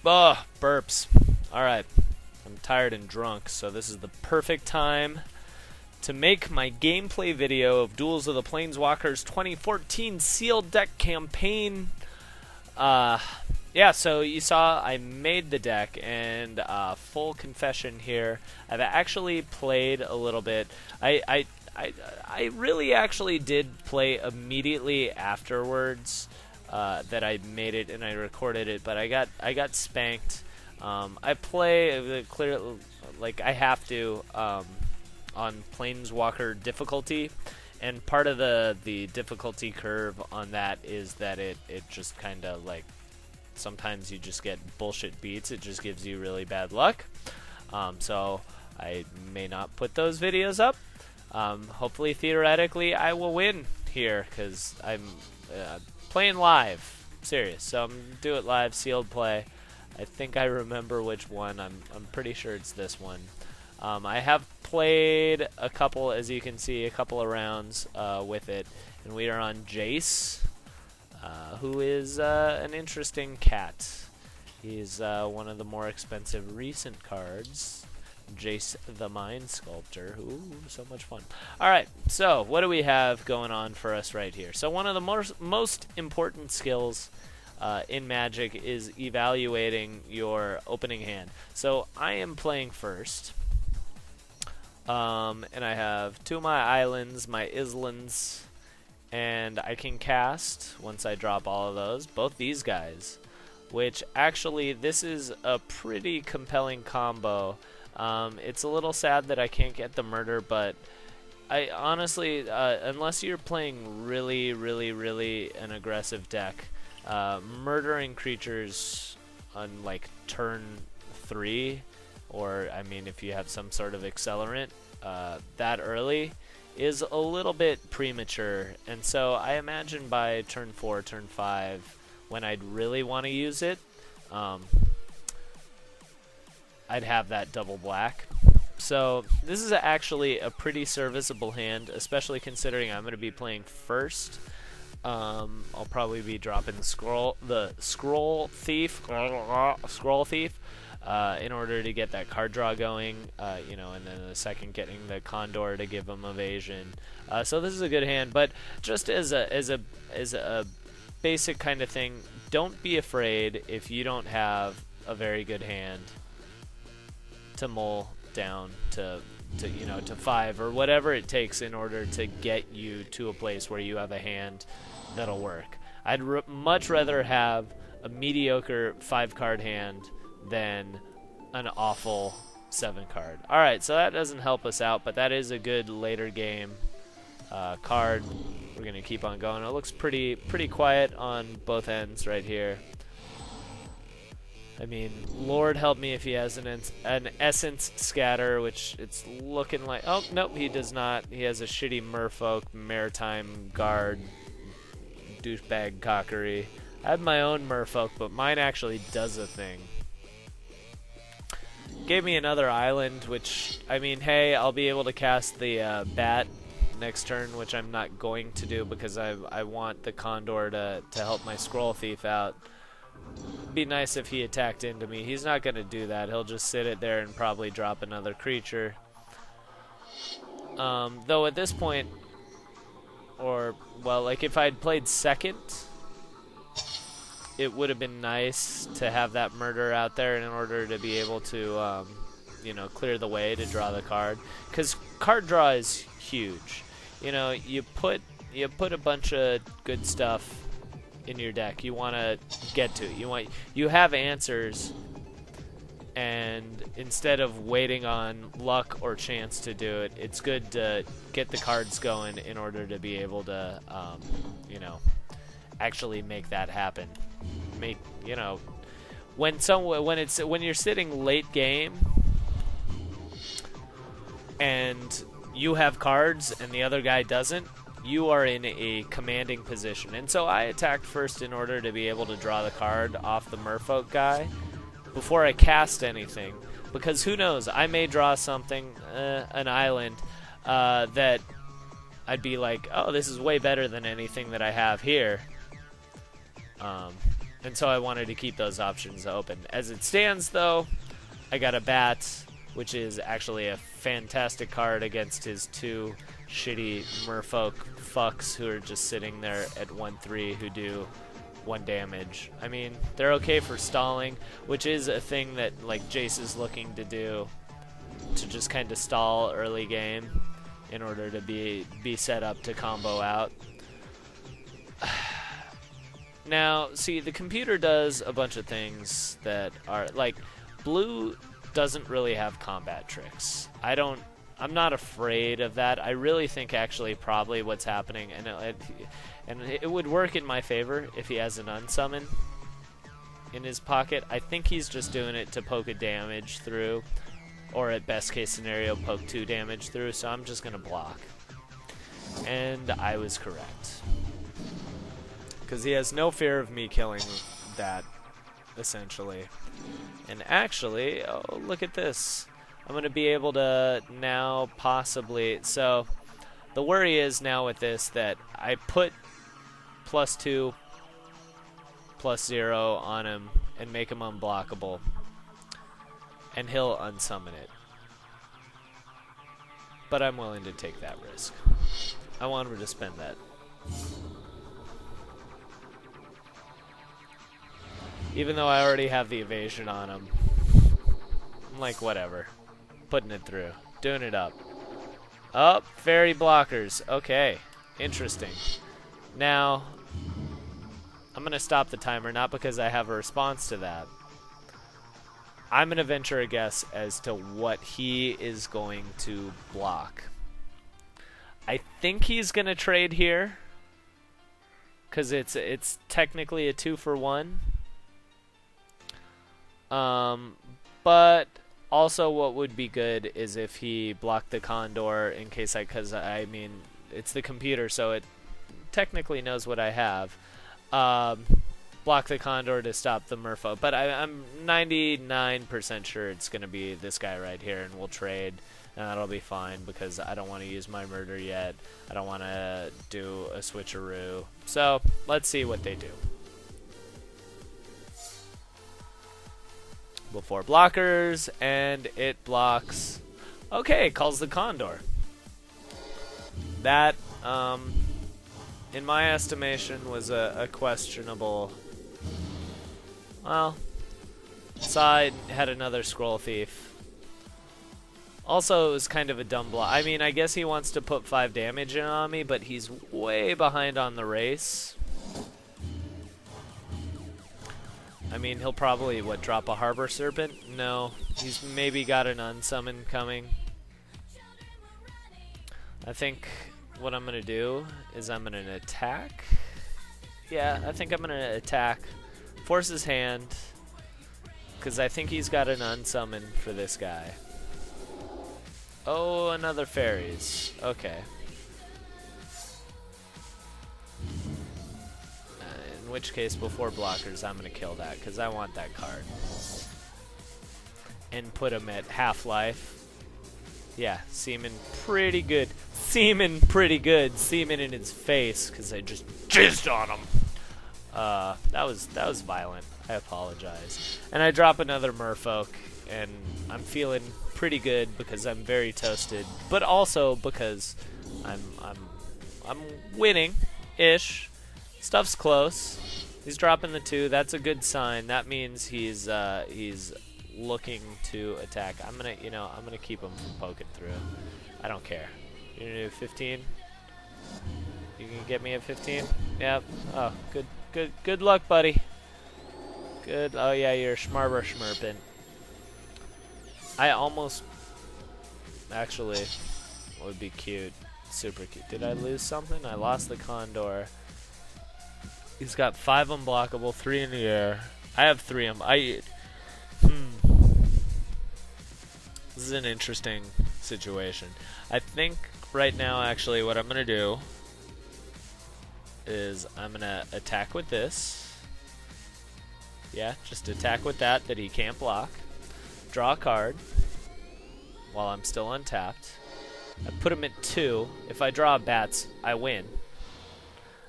Ugh, burps. Alright, I'm tired and drunk, so this is the perfect time to make my gameplay video of Duels of the Planeswalkers 2014 sealed deck campaign. Yeah, so you saw I made the deck, and full confession here, I've actually played a little bit. I really actually did play immediately afterwards that I made it and I recorded it, but I got spanked. I play clear like I have to on Planeswalker difficulty, and part of the difficulty curve on that is that it just kind of like sometimes you just get bullshit beats. It just gives you really bad luck. So I may not put those videos up. Hopefully, theoretically, I will win here because I'm playing live. Serious. So I'm gonna do it live, sealed play. I think I remember which one. I'm pretty sure it's this one. I have played a couple, as you can see, a couple of rounds with it, and we are on JACE, who is an interesting cat. He's one of the more expensive recent cards. JACE the Mind Sculptor. Ooh, so much fun. Alright, so what do we have going on for us right here? So one of the most important skills in Magic is evaluating your opening hand. So I am playing first. And I have two of my islands, my islands, and I can cast, once I drop all of those, both these guys. Which actually, this is a pretty compelling combo. It's a little sad that I can't get the murder, but I honestly, unless you're playing really an aggressive deck, murdering creatures on like turn 3, or I mean if you have some sort of accelerant that early, is a little bit premature. And so I imagine by turn 4, turn 5, when I'd really want to use it, I'd have that double black. So this is actually a pretty serviceable hand, especially considering I'm going to be playing first. I'll probably be dropping the scroll thief, in order to get that card draw going, you know, and then the second getting the condor to give him evasion. So this is a good hand, but just as a basic kind of thing, don't be afraid if you don't have a very good hand to mull down to 5 or whatever it takes in order to get you to a place where you have a hand that'll work. I'd much rather have a mediocre 5-card hand than an awful 7-card. Alright, so that doesn't help us out, but that is a good later game card. We're going to keep on going. It looks pretty quiet on both ends right here. I mean, Lord help me if he has an Essence Scatter, which it's looking like... Oh, nope, he does not. He has a shitty Merfolk, Maritime Guard, douchebag cockery. I have my own Merfolk, but mine actually does a thing. Gave me another island, which, I mean, hey, I'll be able to cast the Bat next turn, which I'm not going to do because I want the Condor to help my Scroll Thief out. Be nice if he attacked into me. He's not going to do that. He'll just sit it there and probably drop another creature. Though at this point, or, well, like if I'd played second, it would have been nice to have that murder out there in order to be able to, you know, clear the way to draw the card. Because card draw is huge. You know, you put a bunch of good stuff in your deck you want to get to. You have answers, and instead of waiting on luck or chance to do it, it's good to get the cards going in order to be able to, you know, actually make that happen. You know, when you're sitting late game and you have cards and the other guy doesn't, you are in a commanding position. And so I attacked first in order to be able to draw the card off the Merfolk guy before I cast anything, because who knows, I may draw something, an island, that I'd be like, oh, this is way better than anything that I have here. And so I wanted to keep those options open. As it stands, though, I got a bat, which is actually a fantastic card against his two shitty merfolk fucks who are just sitting there at 1/3 who do 1 damage. I mean, they're okay for stalling, which is a thing that like JACE is looking to do, to just kind of stall early game in order to be set up to combo out. Now, see, the computer does a bunch of things that are like, blue doesn't really have combat tricks. I'm not afraid of that. I really think actually probably what's happening, and it would work in my favor if he has an unsummon in his pocket. I think he's just doing it to poke a damage through, or at best case scenario, poke 2 damage through, so I'm just going to block. And I was correct. Because he has no fear of me killing that, essentially. And actually, oh, look at this. I'm going to be able to now possibly... So, the worry is now with this that I put +2, +0 on him and make him unblockable. And he'll unsummon it. But I'm willing to take that risk. I want him to spend that. Even though I already have the evasion on him. I'm like, whatever. Putting it through. Doing it up. Oh, fairy blockers. Okay. Interesting. Now, I'm going to stop the timer, not because I have a response to that. I'm going to venture a guess as to what he is going to block. I think he's going to trade here, because it's technically a 2-for-1. But also what would be good is if he blocked the Condor in case because I mean, it's the computer, so it technically knows what I have. Block the Condor to stop the Merfolk, but I'm 99% sure it's going to be this guy right here, and we'll trade, and that'll be fine because I don't want to use my murder yet. I don't want to do a switcheroo. So let's see what they do. Before blockers, and it blocks. Okay, calls the Condor. That, in my estimation, was a questionable. Well, side had another Scroll Thief. Also, it was kind of a dumb block. I mean, I guess he wants to put 5 damage in on me, but he's way behind on the race. I mean, he'll probably, what, drop a Harbor Serpent? No. He's maybe got an unsummon coming. I think what I'm going to do is I'm going to attack. Yeah, I think I'm going to attack. Force his hand. Because I think he's got an unsummon for this guy. Oh, another fairies. Okay. In which case, before blockers, I'm going to kill that, because I want that card. And put him at half-life. Yeah, seeming pretty good. Seeming pretty good. Seeming in his face, because I just jizzed on him. That was violent. I apologize. And I drop another merfolk, and I'm feeling pretty good because I'm very toasted, but also because I'm winning-ish. Stuff's close. He's dropping the 2. That's a good sign. That means he's looking to attack. I'm gonna keep him from poking through. I don't care. You're gonna do 15? You can get me at 15? Yep. Oh, good luck, buddy. Good. Oh yeah, you're schmarber schmerpin. I almost actually would be cute. Super cute. Did I lose something? I lost the Condor. He's got 5 unblockable, 3 in the air. I have 3 This is an interesting situation. I think right now, actually, what I'm going to do is I'm going to attack with this. Yeah, just attack with that he can't block. Draw a card while I'm still untapped. I put him at 2. If I draw bats, I win.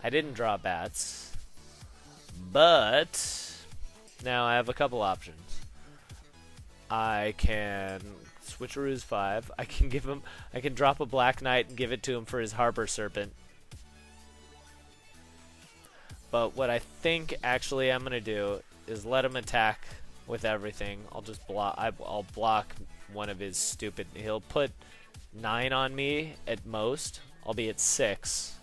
I didn't draw bats. But now I have a couple options. I can switcheroo's 5. I can drop a Black Knight and give it to him for his Harbor Serpent. But what I think actually I'm gonna do is let him attack with everything. I'll just block. I'll block one of his stupid. He'll put 9 on me at most. I'll be at 6.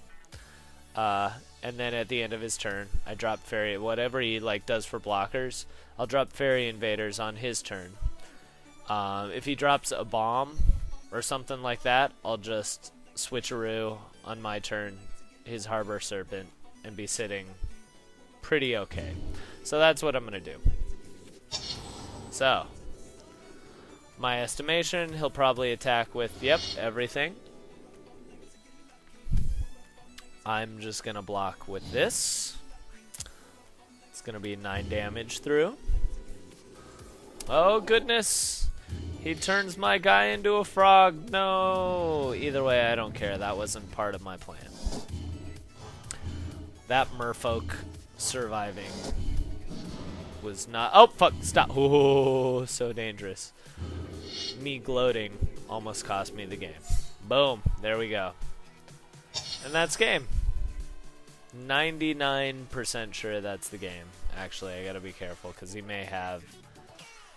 And then at the end of his turn, I drop Fairy. Whatever he does for blockers, I'll drop Fairy Invaders on his turn. If he drops a bomb or something like that, I'll just switcheroo on my turn his Harbor Serpent and be sitting pretty okay. So that's what I'm gonna do. So, my estimation, he'll probably attack with, yep, everything. I'm just gonna block with this. It's gonna be 9 damage through. Oh goodness! He turns my guy into a frog. No! Either way, I don't care. That wasn't part of my plan. That merfolk surviving was not. Oh fuck! Stop! Oh, so dangerous. Me gloating almost cost me the game. Boom! There we go. And that's game. 99% sure that's the game. Actually, I gotta be careful because he may have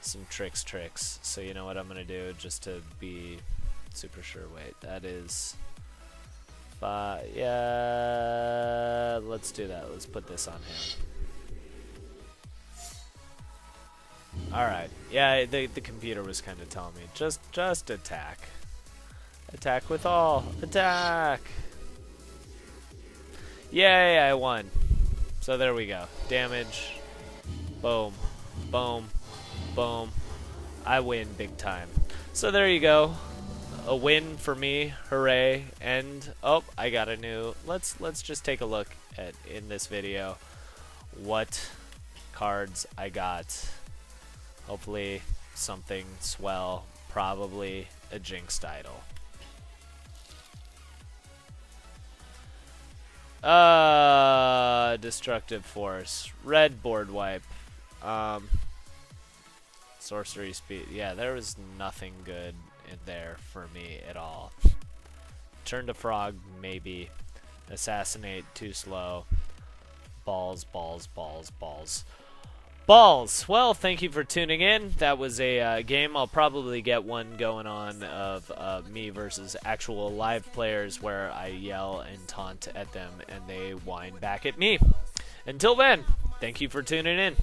some tricks. So you know what I'm gonna do just to be super sure. Wait, that is 5. Yeah, let's do that. Let's put this on him. Alright. Yeah, the computer was kind of telling me. Just attack. Attack with all. Attack! Yay, I won. So there we go. Damage. Boom. Boom. Boom. I win big time. So there you go. A win for me. Hooray. And oh, I got a new. Let's just take a look at in this video what cards I got. Hopefully something swell. Probably a Jinxed Idol. Destructive Force. Red board wipe. Sorcery speed. Yeah, there was nothing good in there for me at all. Turn to frog, maybe. Assassinate, too slow. Balls. Well, thank you for tuning in. That was a game. I'll probably get one going on of me versus actual live players where I yell and taunt at them and they whine back at me. Until then, thank you for tuning in.